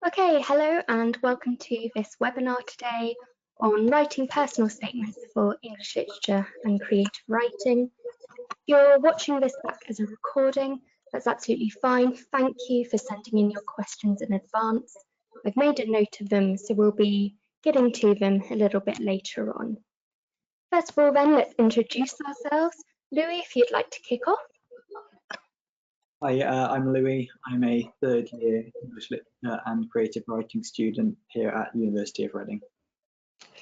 Okay, hello and welcome to this webinar today on writing personal statements for English literature and creative writing. If you're watching this back as a recording, that's absolutely fine. Thank you for sending in your questions in advance. I've made a note of them, so we'll be getting to them a little bit later on. First of all then, let's introduce ourselves. Louis, if you'd like to kick off. Hi, I'm Louis. I'm a third year English literature and creative writing student here at University of Reading.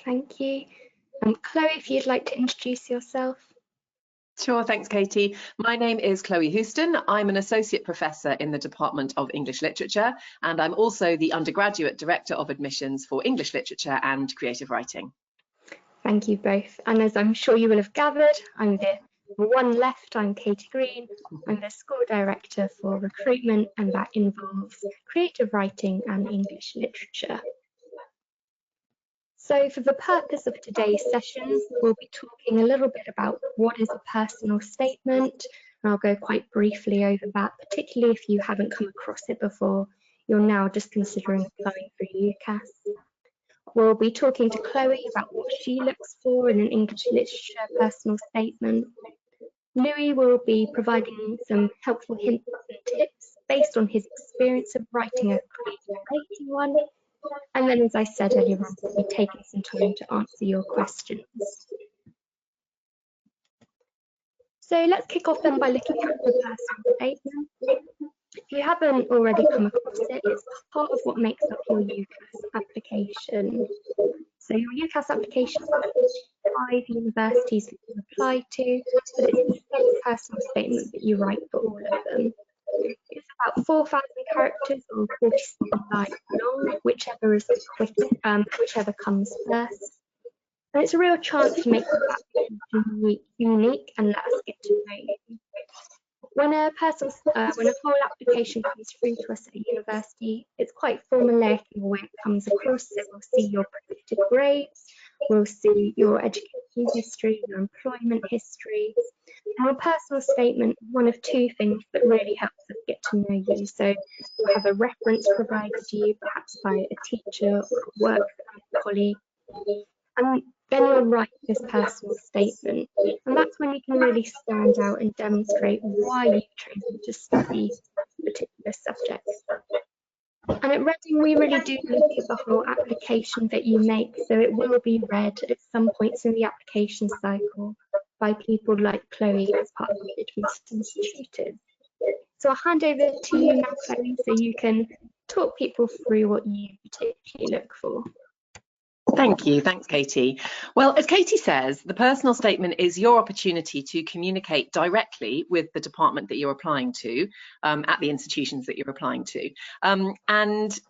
Thank you. Chloe, if you'd like to introduce yourself. Sure, thanks, Katie. My name is Chloe Houston. I'm an associate professor in the Department of English Literature, and I'm also the undergraduate director of admissions for English literature and creative writing. Thank you both. And as I'm sure you will have gathered, I'm the one left. I'm Katie Green. I'm the school director for recruitment, and that involves creative writing and English literature. So for the purpose of today's session, we'll be talking a little bit about what is a personal statement. And I'll go quite briefly over that, particularly if you haven't come across it before. You're now just considering applying for UCAS. We'll be talking to Chloe about what she looks for in an English literature personal statement. Louis will be providing some helpful hints and tips based on his experience of writing a creative writing one. And then, as I said earlier on, we'll be taking some time to answer your questions. So let's kick off then by looking at the personal statement. If you haven't already come across it, it's part of what makes up your UCAS application. So your UCAS application has 5 universities that you apply to, but it's the same personal statement that you write for all of them. It's about 4,000 characters or 47 lines long, whichever is the quickest, whichever comes first. And it's a real chance to make your application unique and let us get to know you. When a whole application comes through to us at university, it's quite formulaic in the way it comes across. So we'll see your predicted grades, we'll see your education history, your employment history, and your personal statement, one of 2 things that really helps us get to know you. So you'll have a reference provided to you, perhaps by a teacher or a work colleague. And then you'll write this personal statement, and that's when you can really stand out and demonstrate why you've chosen to study particular subjects. And at Reading, we really do look at the whole application that you make, so it will be read at some points in the application cycle by people like Chloe as part of the admissions tutors. So I'll hand over to you now, Chloe, so you can talk people through what you particularly look for. Thank you. Thanks, Katie. Well, as Katie says, the personal statement is your opportunity to communicate directly with the department that you're applying to at the institutions that you're applying to. And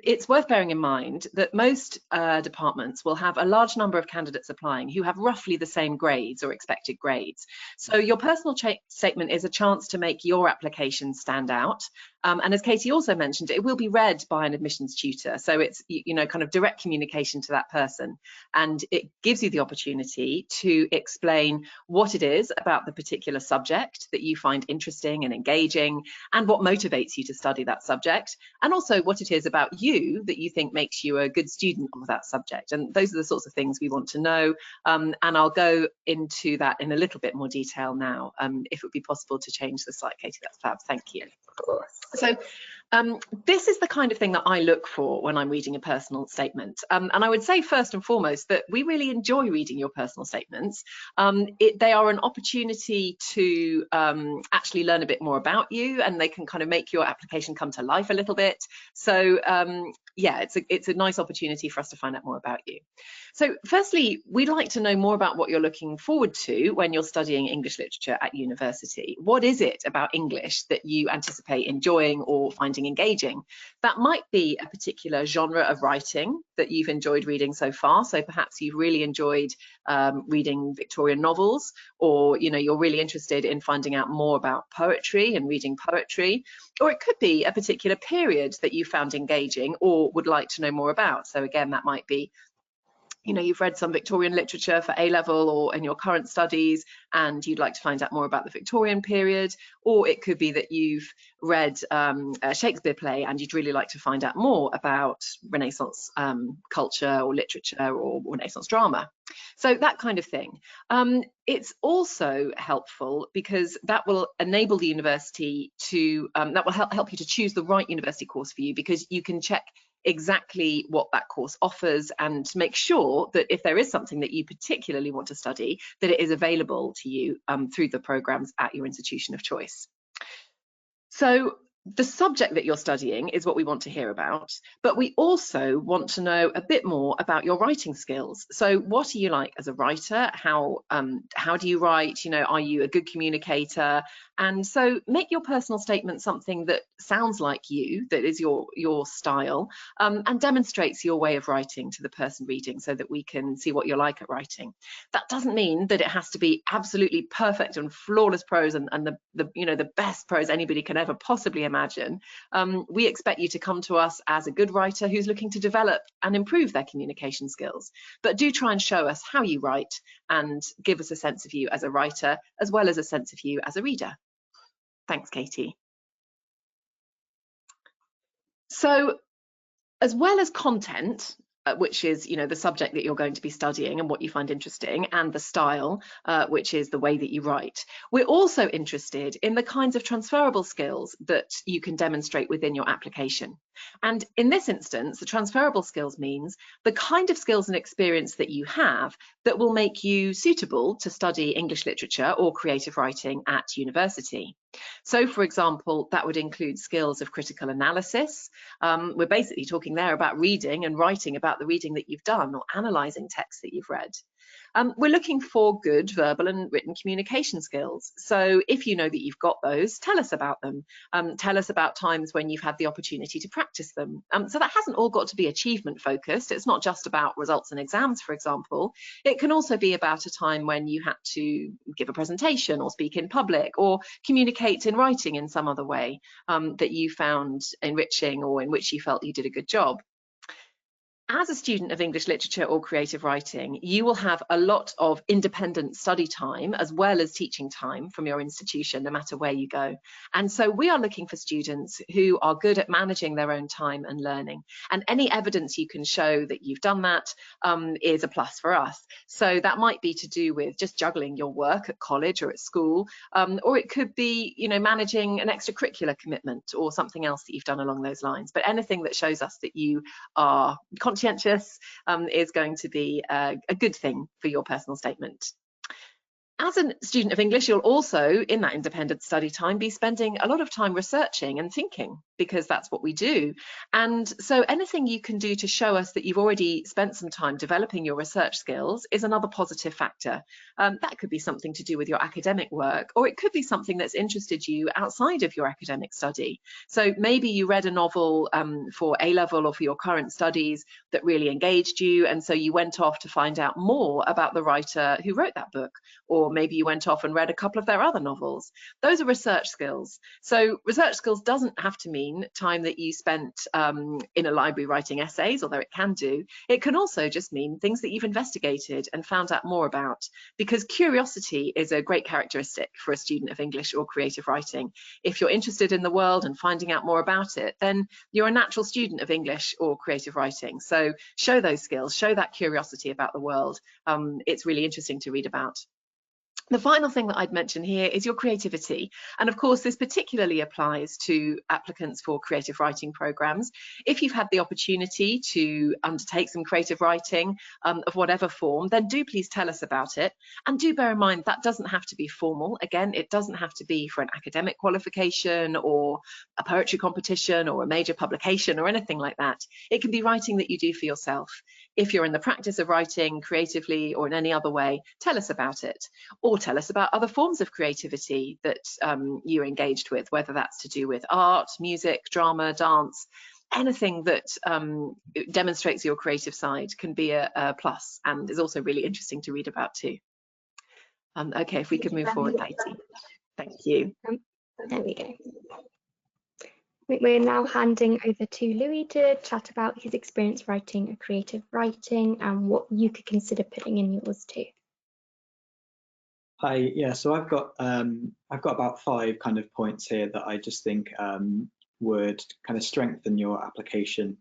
it's worth bearing in mind that most departments will have a large number of candidates applying who have roughly the same grades or expected grades. So your personal statement is a chance to make your application stand out. And as Katie also mentioned, it will be read by an admissions tutor. So it's, kind of direct communication to that person. And it gives you the opportunity to explain what it is about the particular subject that you find interesting and engaging, and what motivates you to study that subject, and also what it is about you that you think makes you a good student of that subject. And those are the sorts of things we want to know. And I'll go into that in a little bit more detail now. If it would be possible to change the slide, Katie, that's fab. Thank you. Of course. So this is the kind of thing that I look for when I'm reading a personal statement. And I would say first and foremost that we really enjoy reading your personal statements. They are an opportunity to actually learn a bit more about you, and they can kind of make your application come to life a little bit. So yeah, it's a nice opportunity for us to find out more about you. So firstly, we'd like to know more about what you're looking forward to when you're studying English literature at university. What is it about English that you anticipate enjoying or finding engaging? That might be a particular genre of writing that you've enjoyed reading so far. So perhaps you've really enjoyed reading Victorian novels, or you're really interested in finding out more about poetry and reading poetry. Or it could be a particular period that you found engaging or would like to know more about. So again, that might be you know, you've read some Victorian literature for A-level or in your current studies, and you'd like to find out more about the Victorian period. Or it could be that you've read a Shakespeare play and you'd really like to find out more about Renaissance culture or literature or Renaissance drama. So that kind of thing. It's also helpful because that will enable the university to, that will help you to choose the right university course for you, because you can check exactly what that course offers and make sure that if there is something that you particularly want to study, that it is available to you through the programs at your institution of choice. So the subject that you're studying is what we want to hear about, but we also want to know a bit more about your writing skills. So what are you like as a writer? How do you write? You know, are you a good communicator? And so make your personal statement something that sounds like you, that is your style, and demonstrates your way of writing to the person reading, so that we can see what you're like at writing. That doesn't mean that it has to be absolutely perfect and flawless prose and the best prose anybody can ever possibly imagine. We expect you to come to us as a good writer who's looking to develop and improve their communication skills. But do try and show us how you write and give us a sense of you as a writer, as well as a sense of you as a reader. Thanks, Katie. So, as well as content, which is, you know, the subject that you're going to be studying and what you find interesting, and the style, which is the way that you write, we're also interested in the kinds of transferable skills that you can demonstrate within your application. And in this instance, the transferable skills means the kind of skills and experience that you have that will make you suitable to study English literature or creative writing at university. So, for example, that would include skills of critical analysis. We're basically talking there about reading and writing about the reading that you've done, or analysing texts that you've read. We're looking for good verbal and written communication skills. So if you know that you've got those, tell us about them. Tell us about times when you've had the opportunity to practice them. So that hasn't all got to be achievement focused. It's not just about results and exams, for example. It can also be about a time when you had to give a presentation or speak in public or communicate in writing in some other way that you found enriching or in which you felt you did a good job. As a student of English literature or creative writing, you will have a lot of independent study time as well as teaching time from your institution, no matter where you go. And so we are looking for students who are good at managing their own time and learning. And any evidence you can show that you've done that is a plus for us. So that might be to do with just juggling your work at college or at school, or it could be, you know, managing an extracurricular commitment or something else that you've done along those lines. But anything that shows us that you are conscientious is going to be a good thing for your personal statement. As a student of English, you'll also, in that independent study time, be spending a lot of time researching and thinking, because that's what we do. And so anything you can do to show us that you've already spent some time developing your research skills is another positive factor. That could be something to do with your academic work, or it could be something that's interested you outside of your academic study. So maybe you read a novel for A-level or for your current studies that really engaged you, and so you went off to find out more about the writer who wrote that book, or maybe you went off and read a couple of their other novels. Those are research skills. So research skills doesn't have to mean time that you spent in a library writing essays, although it can do. It can also just mean things that you've investigated and found out more about, because curiosity is a great characteristic for a student of English or creative writing. If you're interested in the world and finding out more about it, then you're a natural student of English or creative writing. So show those skills, show that curiosity about the world. It's really interesting to read about. The final thing that I'd mention here is your creativity. And of course, this particularly applies to applicants for creative writing programs. If you've had the opportunity to undertake some creative writing of whatever form, then do please tell us about it. And do bear in mind that doesn't have to be formal. Again, it doesn't have to be for an academic qualification or a poetry competition or a major publication or anything like that. It can be writing that you do for yourself. If you're in the practice of writing creatively or in any other way, tell us about it. Or tell us about other forms of creativity that you're engaged with, whether that's to do with art, music, drama, dance. Anything that demonstrates your creative side can be a plus, and is also really interesting to read about too. Okay, if we could move forward, Katie. Thank you. There we go. think we're now handing over to Louis to chat about his experience writing a creative writing and what you could consider putting in yours too. Hi, yeah, so I've got about 5 kind of points here that I just think would kind of strengthen your application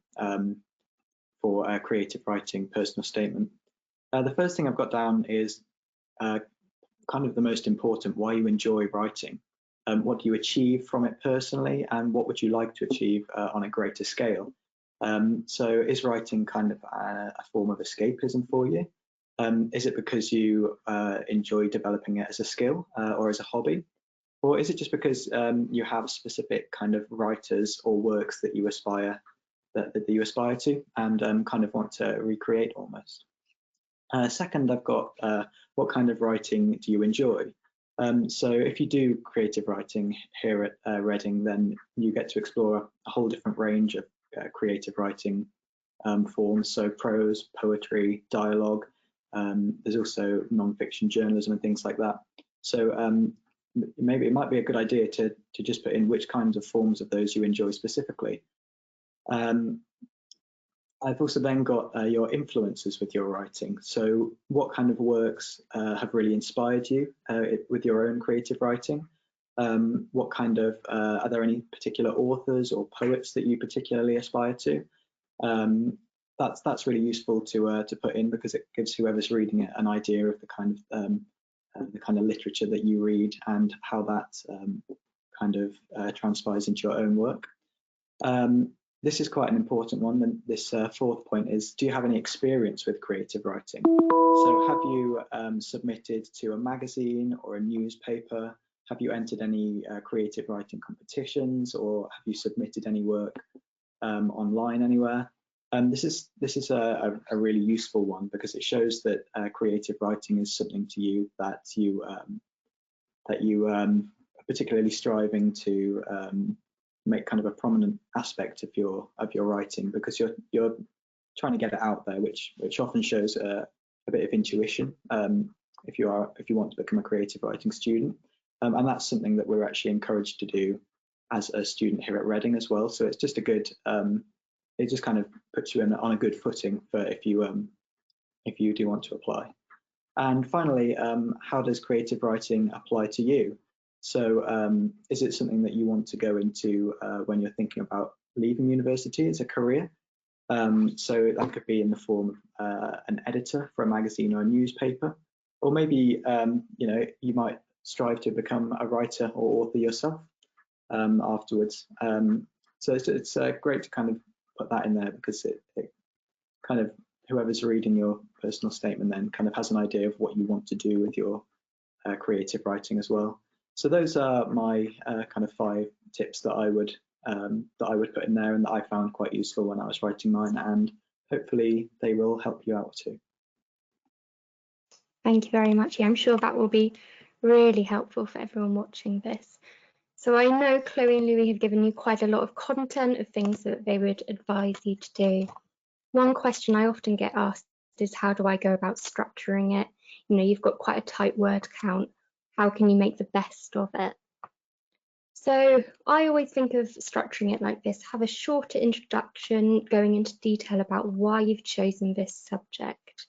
for a creative writing personal statement. The first thing I've got down is kind of the most important: why you enjoy writing. What do you achieve from it personally, and what would you like to achieve on a greater scale? So is writing kind of a form of escapism for you? Is it because you enjoy developing it as a skill or as a hobby? Or is it just because you have specific kind of writers or works that you aspire to and kind of want to recreate almost? Second, I've got what kind of writing do you enjoy? So if you do creative writing here at Reading, then you get to explore a whole different range of creative writing forms. So prose, poetry, dialogue. There's also non-fiction journalism and things like that. So maybe it might be a good idea to just put in which kinds of forms of those you enjoy specifically. I've also then got your influences with your writing. So what kind of works have really inspired you with your own creative writing? What kind of, are there any particular authors or poets that you particularly aspire to? That's really useful to put in, because it gives whoever's reading it an idea of the kind of literature that you read and how that kind of transpires into your own work. This is quite an important one. Then this fourth point is: do you have any experience with creative writing? So have you submitted to a magazine or a newspaper? Have you entered any creative writing competitions, or have you submitted any work online anywhere? This is a really useful one, because it shows that creative writing is something to you that you are particularly striving to make kind of a prominent aspect of your writing, because you're trying to get it out there, which often shows a bit of intuition if you want to become a creative writing student, and that's something that we're actually encouraged to do as a student here at Reading as well. So it's just a good it just kind of puts you on a good footing for if you do want to apply. And finally, how does creative writing apply to you? So is it something that you want to go into when you're thinking about leaving university as a career? So that could be in the form of an editor for a magazine or a newspaper, or maybe you might strive to become a writer or author yourself afterwards. So it's great to kind of put that in there, because it kind of, whoever's reading your personal statement then kind of has an idea of what you want to do with your creative writing as well. So those are my kind of 5 tips that I would put in there, and that I found quite useful when I was writing mine, and hopefully they will help you out too. Thank you very much. Yeah, I'm sure that will be really helpful for everyone watching this. So I know Chloe and Louis have given you quite a lot of content of things that they would advise you to do. One question I often get asked is, how do I go about structuring it? You know, you've got quite a tight word count. How can you make the best of it? So I always think of structuring it like this: have a shorter introduction going into detail about why you've chosen this subject,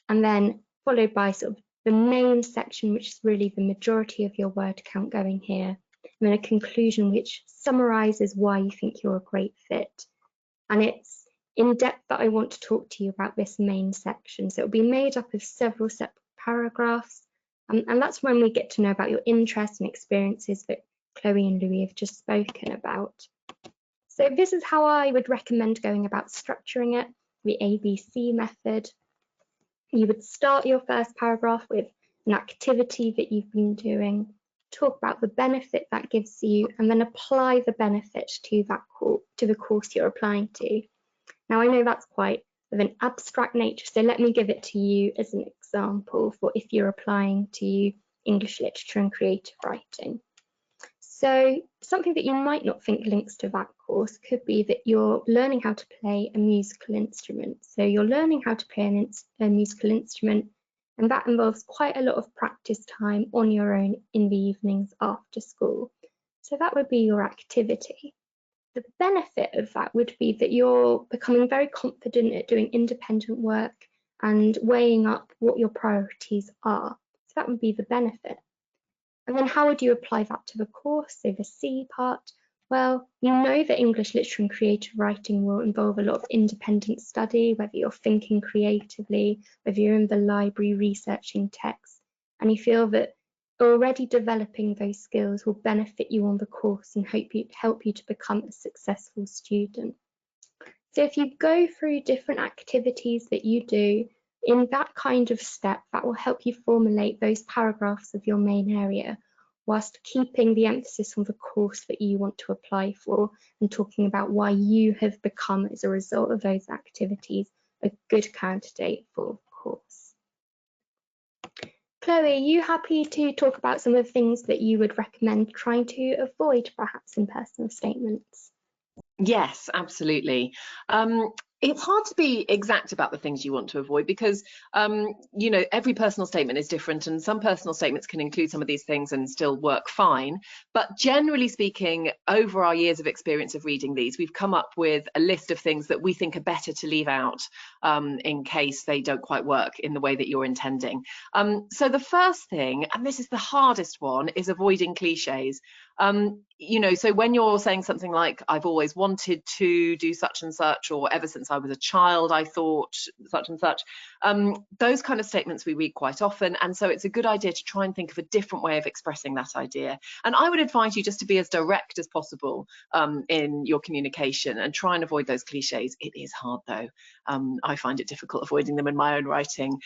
and then followed by sort of the main section, which is really the majority of your word count going here, and then a conclusion which summarizes why you think you're a great fit. And it's in depth that I want to talk to you about this main section. So it'll be made up of several separate paragraphs, and that's when we get to know about your interests and experiences that Chloe and Louis have just spoken about. So this is how I would recommend going about structuring it, the ABC method. You would start your first paragraph with an activity that you've been doing, talk about the benefit that gives you, and then apply the benefit to the course you're applying to. Now, I know that's quite of an abstract nature, so let me give it to you as an example for if you're applying to English literature and creative writing. So something that you might not think links to that course could be that you're learning how to play a musical instrument. So you're learning how to play a musical instrument, and that involves quite a lot of practice time on your own in the evenings after school. So that would be your activity. The benefit of that would be that you're becoming very confident at doing independent work and weighing up what your priorities are. So that would be the benefit. And then how would you apply that to the course, so the C part? Well, you know that English literature and creative writing will involve a lot of independent study, whether you're thinking creatively, whether you're in the library researching texts, and you feel that already developing those skills will benefit you on the course and help you to become a successful student. So if you go through different activities that you do in that kind of step, that will help you formulate those paragraphs of your main area, whilst keeping the emphasis on the course that you want to apply for and talking about why you have become, as a result of those activities, a good candidate for the course. Chloe, are you happy to talk about some of the things that you would recommend trying to avoid, perhaps, in personal statements? Yes, absolutely. It's hard to be exact about the things you want to avoid because, you know, every personal statement is different, and some personal statements can include some of these things and still work fine. But generally speaking, over our years of experience of reading these, we've come up with a list of things that we think are better to leave out in case they don't quite work in the way that you're intending. So the first thing, and this is the hardest one, is avoiding cliches. You know, so when you're saying something like, I've always wanted to do such and such, or ever since I was a child, I thought such and such, those kind of statements we read quite often. And so it's a good idea to try and think of a different way of expressing that idea. And I would advise you just to be as direct as possible in your communication and try and avoid those cliches. It is hard though. I find it difficult avoiding them in my own writing.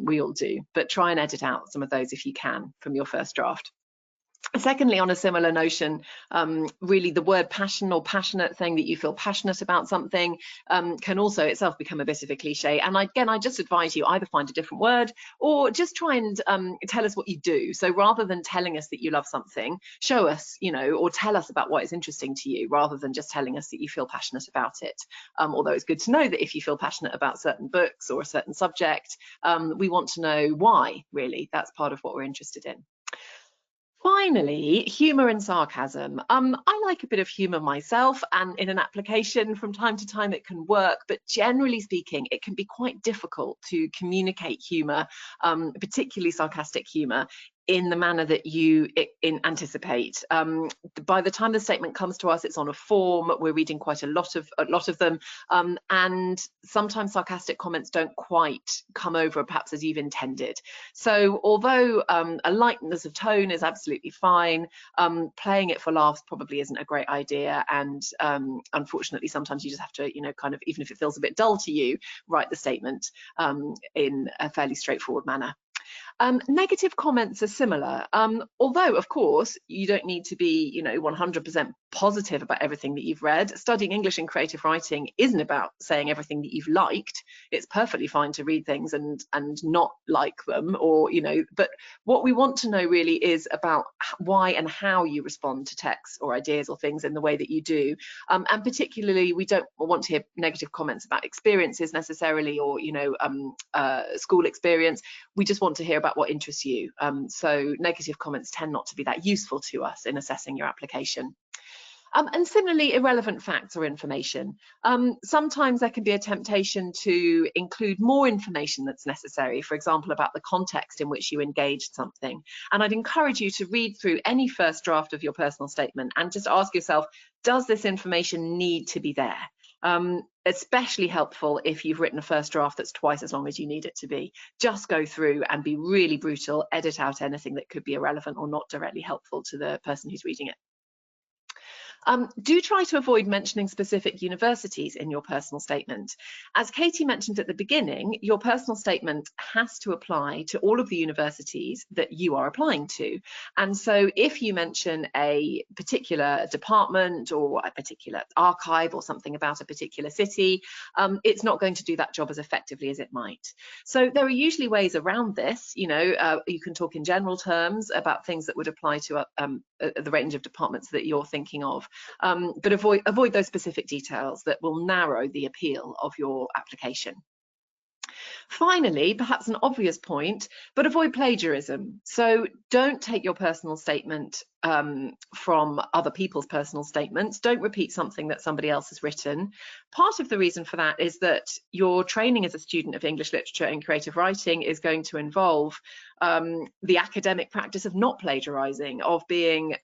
We all do, but try and edit out some of those if you can from your first draft. Secondly, on a similar notion, really the word passion or passionate, saying that you feel passionate about something, can also itself become a bit of a cliche. And again, I just advise you either find a different word or just try and tell us what you do. So rather than telling us that you love something, show us, you know, or tell us about what is interesting to you, rather than just telling us that you feel passionate about it. Although it's good to know that if you feel passionate about certain books or a certain subject, we want to know why, really. That's part of what we're interested in. Finally, humour and sarcasm. I like a bit of humour myself, and in an application from time to time it can work, but generally speaking it can be quite difficult to communicate humour, particularly sarcastic humour, in the manner that you anticipate. By the time the statement comes to us, it's on a form, we're reading quite a lot of them, and sometimes sarcastic comments don't quite come over perhaps as you've intended. So although a lightness of tone is absolutely fine, playing it for laughs probably isn't a great idea, and unfortunately sometimes you just have to, you know, kind of, even if it feels a bit dull to you, write the statement in a fairly straightforward manner. Negative comments are similar, although of course you don't need to be, you know, 100% positive about everything that you've read. Studying English and creative writing isn't about saying everything that you've liked. It's perfectly fine to read things and not like them, or, you know, but what we want to know really is about why and how you respond to texts or ideas or things in the way that you do, and particularly we don't want to hear negative comments about experiences necessarily, or, you know, school experience. We just want to hear about what interests you. So negative comments tend not to be that useful to us in assessing your application. And similarly, irrelevant facts or information. Sometimes there can be a temptation to include more information that's necessary, for example, about the context in which you engaged something. And I'd encourage you to read through any first draft of your personal statement and just ask yourself, does this information need to be there? Especially helpful if you've written a first draft that's twice as long as you need it to be. Just go through and be really brutal, edit out anything that could be irrelevant or not directly helpful to the person who's reading it. Do try to avoid mentioning specific universities in your personal statement. As Katie mentioned at the beginning, your personal statement has to apply to all of the universities that you are applying to. And so if you mention a particular department or a particular archive or something about a particular city, it's not going to do that job as effectively as it might. So there are usually ways around this. You know, you can talk in general terms about things that would apply to the range of departments that you're thinking of. But avoid those specific details that will narrow the appeal of your application. Finally, perhaps an obvious point, but avoid plagiarism. So don't take your personal statement from other people's personal statements. Don't repeat something that somebody else has written. Part of the reason for that is that your training as a student of English literature and creative writing is going to involve the academic practice of not plagiarizing, of being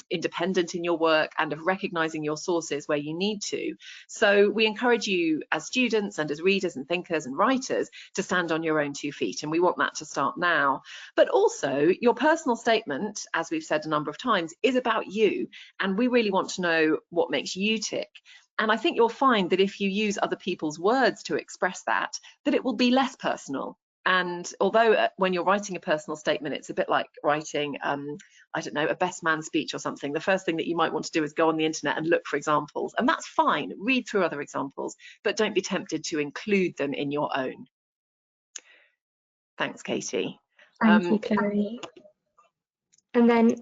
independent in your work, and of recognizing your sources where you need to. So we encourage you as students and as readers and thinkers and writers to stand on your own 2 feet, and we want that to start now. But also, your personal statement, as we've said a number of times, is about you, and we really want to know what makes you tick. And I think you'll find that if you use other people's words to express that it will be less personal. And although when you're writing a personal statement, it's a bit like writing, I don't know, a best man speech or something, the first thing that you might want to do is go on the internet and look for examples. And that's fine, read through other examples, but don't be tempted to include them in your own. Thanks, Katie. Thank you, Chloe. And then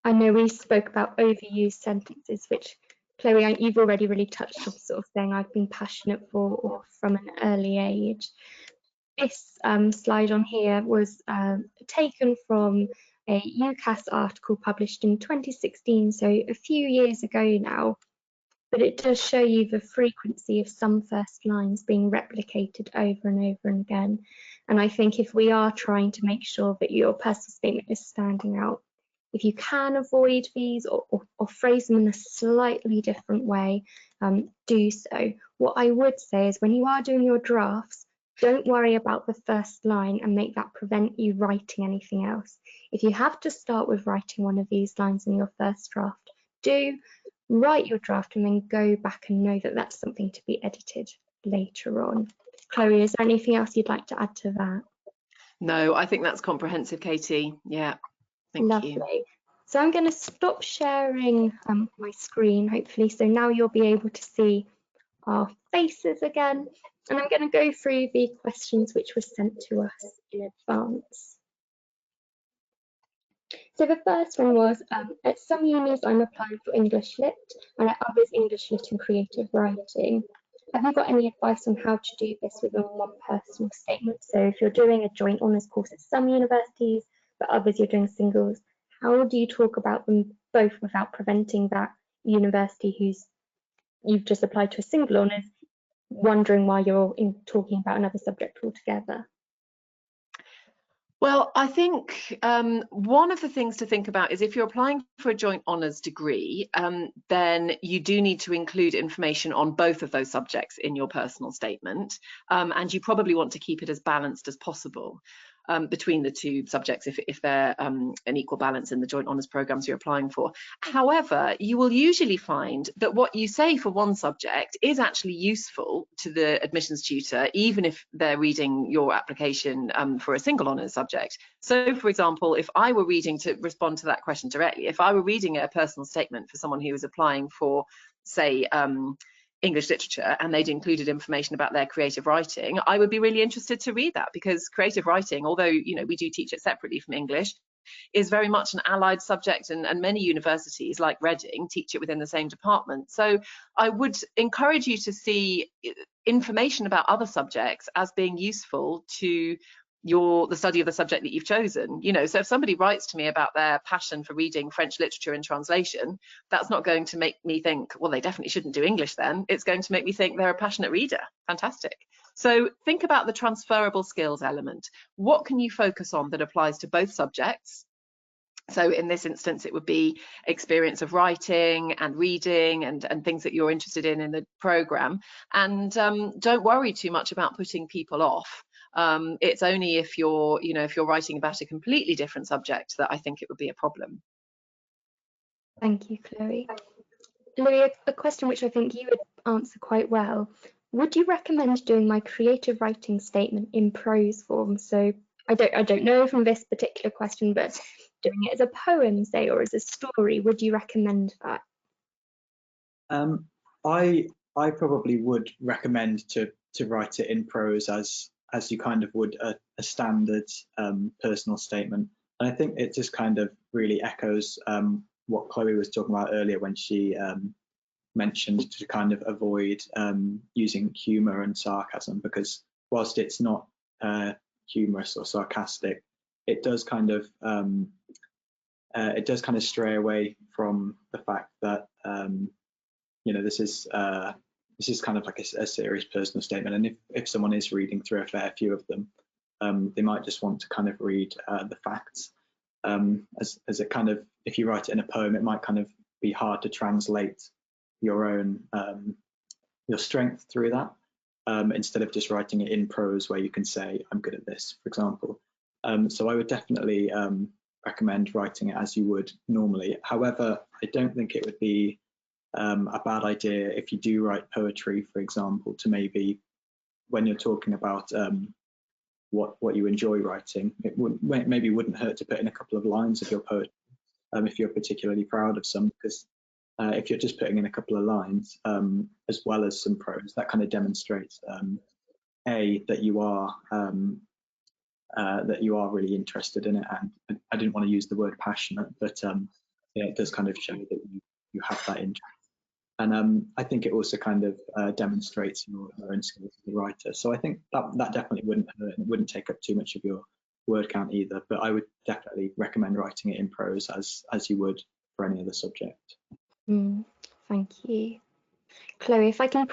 I know we spoke about overused sentences, which Chloe, you've already really touched on, sort of saying I've been passionate for or from an early age. This slide on here was taken from a UCAS article published in 2016, so a few years ago now, but it does show you the frequency of some first lines being replicated over and over and again. And I think if we are trying to make sure that your personal statement is standing out, if you can avoid these or phrase them in a slightly different way, do so. What I would say is when you are doing your drafts, don't worry about the first line and make that prevent you writing anything else. If you have to start with writing one of these lines in your first draft, do write your draft and then go back and know that that's something to be edited later on. Chloe, is there anything else you'd like to add to that? No, I think that's comprehensive, Katie. Yeah, thank you. Lovely. So I'm going to stop sharing my screen, hopefully, so now you'll be able to see our faces again. And I'm going to go through the questions which were sent to us in advance. So the first one was, at some unis I'm applying for English Lit and at others English Lit and creative writing. Have you got any advice on how to do this within one personal statement? So if you're doing a joint honours course at some universities, but others you're doing singles, how do you talk about them both without preventing that university you've just applied to a single honours wondering why you're talking about another subject altogether? Well, I think one of the things to think about is if you're applying for a joint honours degree, then you do need to include information on both of those subjects in your personal statement, and you probably want to keep it as balanced as possible between the two subjects if they're an equal balance in the joint honours programmes you're applying for. However, you will usually find that what you say for one subject is actually useful to the admissions tutor, even if they're reading your application for a single honours subject. So, for example, if I were reading, to respond to that question directly, if I were reading a personal statement for someone who was applying for, say, English literature, and they'd included information about their creative writing, I would be really interested to read that, because creative writing, although we do teach it separately from English, is very much an allied subject, and many universities like Reading teach it within the same department. So I would encourage you to see information about other subjects as being useful to the study of the subject that you've chosen. So if somebody writes to me about their passion for reading French literature and translation, that's not going to make me think, well, they definitely shouldn't do English then. It's going to make me think they're a passionate reader. Fantastic. So think about the transferable skills element. What can you focus on that applies to both subjects? So in this instance, it would be experience of writing and reading and things that you're interested in the programme. And don't worry too much about putting people off. It's only if you're writing about a completely different subject that I think it would be a problem. Thank you, Chloe. Louis, a question which I think you would answer quite well. Would you recommend doing my creative writing statement in prose form? So I don't know from this particular question, but doing it as a poem, say, or as a story, would you recommend that? I probably would recommend to write it in prose as you kind of would a standard personal statement. And I think it just kind of really echoes what Chloe was talking about earlier when she mentioned to kind of avoid using humour and sarcasm, because whilst it's not humorous or sarcastic, it does kind of it does kind of stray away from the fact that you know, this is kind of like a serious personal statement, and if someone is reading through a fair few of them, they might just want to kind of read the facts. As it kind of, if you write it in a poem, it might kind of be hard to translate your own your strength through that, instead of just writing it in prose where you can say, I'm good at this, for example. So I would definitely recommend writing it as you would normally. However, I don't think it would be a bad idea if you do write poetry, for example, to maybe, when you're talking about what you enjoy writing, it maybe wouldn't hurt to put in a couple of lines of your poetry if you're particularly proud of some, because if you're just putting in a couple of lines as well as some prose, that kind of demonstrates that you are really interested in it. And I didn't want to use the word passionate, but yeah, it does kind of show that you have that interest. And I think it also kind of demonstrates your own skills as a writer. So I think that definitely wouldn't hurt, and it wouldn't take up too much of your word count either. But I would definitely recommend writing it in prose as you would for any other subject. Thank you. Chloe, if I can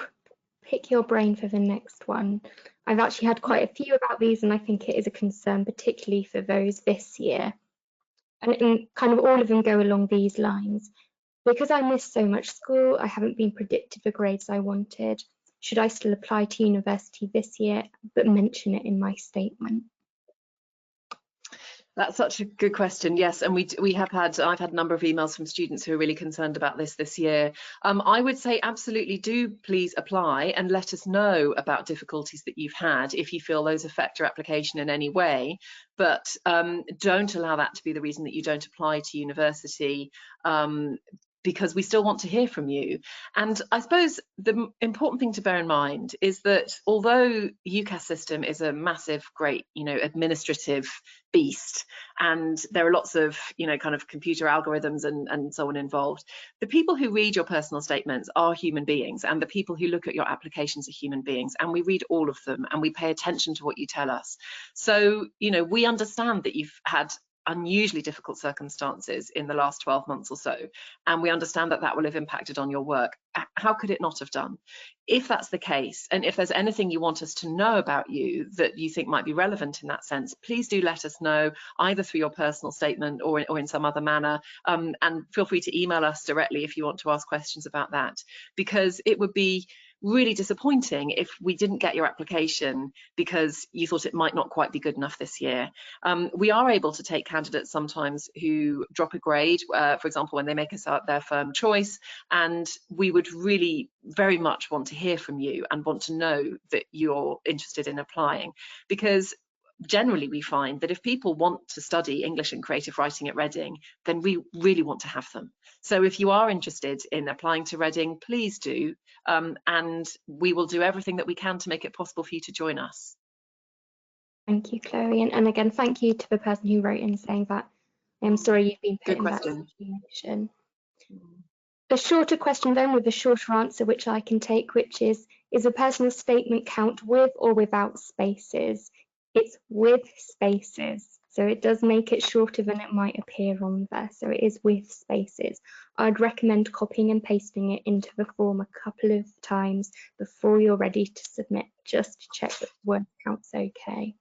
pick your brain for the next one. I've actually had quite a few about these, and I think it is a concern, particularly for those this year. And kind of all of them go along these lines. Because I missed so much school, I haven't been predicted the grades I wanted. Should I still apply to university this year, but mention it in my statement? That's such a good question. Yes, and I've had a number of emails from students who are really concerned about this year. I would say absolutely do please apply and let us know about difficulties that you've had if you feel those affect your application in any way. But don't allow that to be the reason that you don't apply to university, because we still want to hear from you. And I suppose the important thing to bear in mind is that although the UCAS system is a massive, great, administrative beast, and there are lots of, kind of computer algorithms and so on involved, the people who read your personal statements are human beings, and the people who look at your applications are human beings, and we read all of them and we pay attention to what you tell us. So, we understand that you've had unusually difficult circumstances in the last 12 months or so, and we understand that will have impacted on your work. How could it not have done? If that's the case, and if there's anything you want us to know about you that you think might be relevant in that sense, please do let us know, either through your personal statement or in some other manner, and feel free to email us directly if you want to ask questions about that, because it would be really disappointing if we didn't get your application because you thought it might not quite be good enough this year. We are able to take candidates sometimes who drop a grade, for example, when they make us their firm choice, and we would really very much want to hear from you and want to know that you're interested in applying, because generally we find that if people want to study English and creative writing at Reading, then we really want to have them. So if you are interested in applying to Reading, please do, and we will do everything that we can to make it possible for you to join us. Thank you, Chloe, and again, thank you to the person who wrote in saying that. I'm sorry you've been put in that situation. A shorter question then with a shorter answer, which I can take, which is a personal statement count with or without spaces? It's with spaces, so it does make it shorter than it might appear on there, so it is with spaces. I'd recommend copying and pasting it into the form a couple of times before you're ready to submit, just to check that the word count's okay.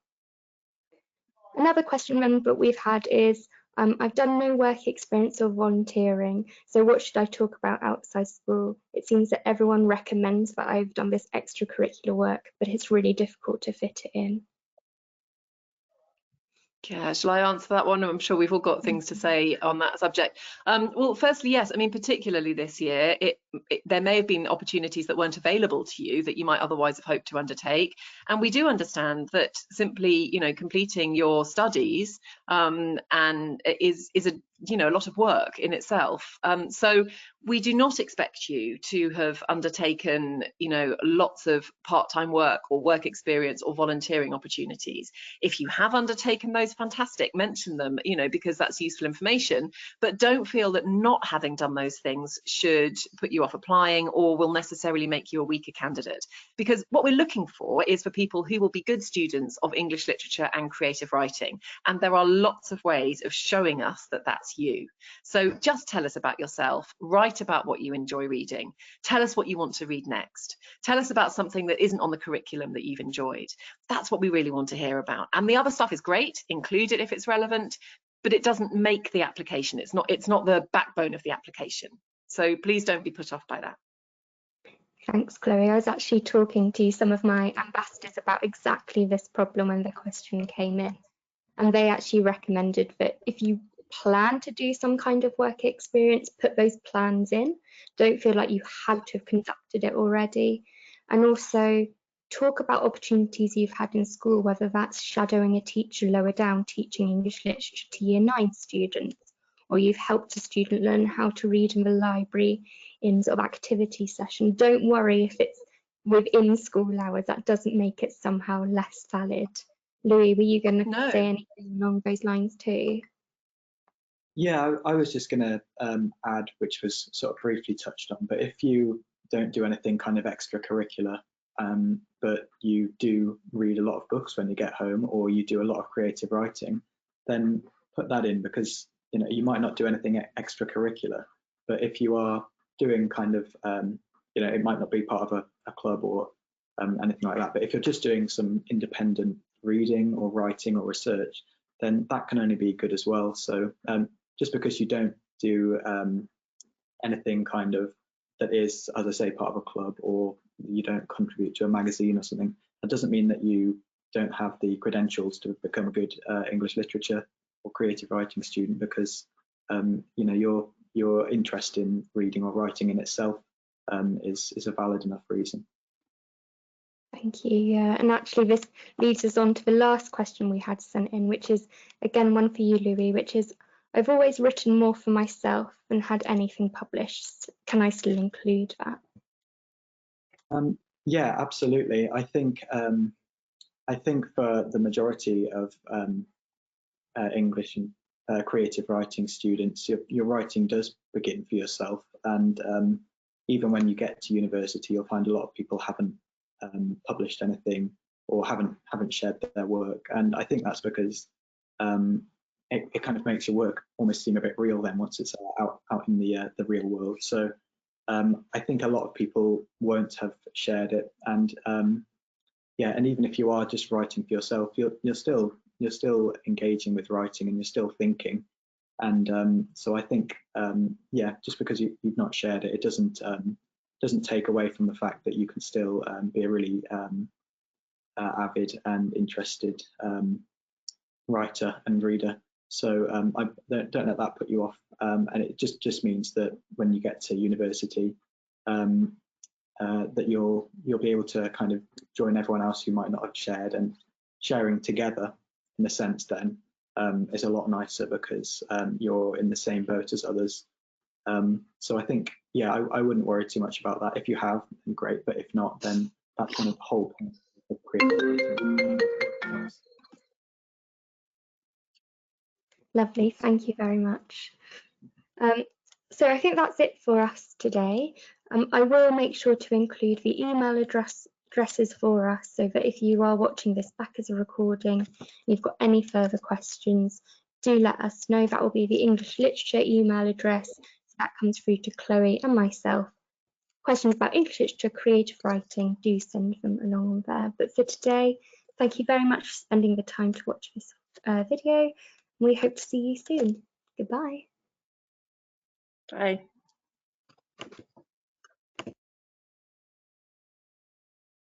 Another question then that we've had is, I've done no work experience or volunteering, so what should I talk about outside school? It seems that everyone recommends that I've done this extracurricular work, but it's really difficult to fit it in. Yeah, shall I answer that one? I'm sure we've all got things to say on that subject. Well, firstly, yes, I mean, particularly this year, there may have been opportunities that weren't available to you that you might otherwise have hoped to undertake. And we do understand that simply, completing your studies and is a lot of work in itself. So we do not expect you to have undertaken, lots of part-time work or work experience or volunteering opportunities. If you have undertaken those, fantastic, mention them, because that's useful information, but don't feel that not having done those things should put you off applying or will necessarily make you a weaker candidate. Because what we're looking for is for people who will be good students of English literature and creative writing. And there are lots of ways of showing us that that's that's you. So just tell us about yourself, write about what you enjoy reading, tell us what you want to read next, tell us about something that isn't on the curriculum that you've enjoyed. That's what we really want to hear about. And the other stuff is great, include it if it's relevant, but it doesn't make the application. It's not the backbone of the application. So please don't be put off by that. Thanks, Chloe. I was actually talking to some of my ambassadors about exactly this problem when the question came in. And they actually recommended that if you plan to do some kind of work experience, put those plans in. Don't feel like you have to have conducted it already. And also talk about opportunities you've had in school, whether that's shadowing a teacher lower down teaching English literature to Year 9 students, or you've helped a student learn how to read in the library in sort of activity session. Don't worry if it's within school hours, that doesn't make it somehow less valid. Louis, were you going to say anything along those lines too? Yeah, I was just going to add, which was sort of briefly touched on, but if you don't do anything kind of extracurricular, but you do read a lot of books when you get home, or you do a lot of creative writing, then put that in, because you might not do anything extracurricular, but if you are doing kind of, it might not be part of a club or anything like that, but if you're just doing some independent reading or writing or research, then that can only be good as well. So just because you don't do anything kind of that is, as I say, part of a club, or you don't contribute to a magazine or something, that doesn't mean that you don't have the credentials to become a good English literature or creative writing student, because your interest in reading or writing in itself is a valid enough reason. Thank you. Yeah, and actually this leads us on to the last question we had sent in, which is again one for you, Louis, which is, I've always written more for myself than had anything published. Can I still include that? Yeah, absolutely. I think for the majority of English and creative writing students, your writing does begin for yourself, and even when you get to university, you'll find a lot of people haven't published anything or haven't shared their work, and I think that's because it kind of makes your work almost seem a bit real then once it's out in the real world. So I think a lot of people won't have shared it, and yeah, and even if you are just writing for yourself, you're still engaging with writing, and you're still thinking, and so I think yeah, just because you've not shared it, it doesn't take away from the fact that you can still be a really avid and interested writer and reader. So I don't let that put you off, and it just means that when you get to university, that you'll be able to kind of join everyone else who might not have shared, and sharing together in a sense then is a lot nicer, because you're in the same boat as others. So I think, yeah, I wouldn't worry too much about that. If you have, then great, but if not, then that's kind of the whole point of creative. Lovely, thank you very much. So I think that's it for us today. I will make sure to include the email addresses for us, so that if you are watching this back as a recording and you've got any further questions, do let us know. That will be the English Literature email address. So that comes through to Chloe and myself. Questions about English literature, creative writing, do send them along there. But for today, thank you very much for spending the time to watch this video. We hope to see you soon. Goodbye. Bye.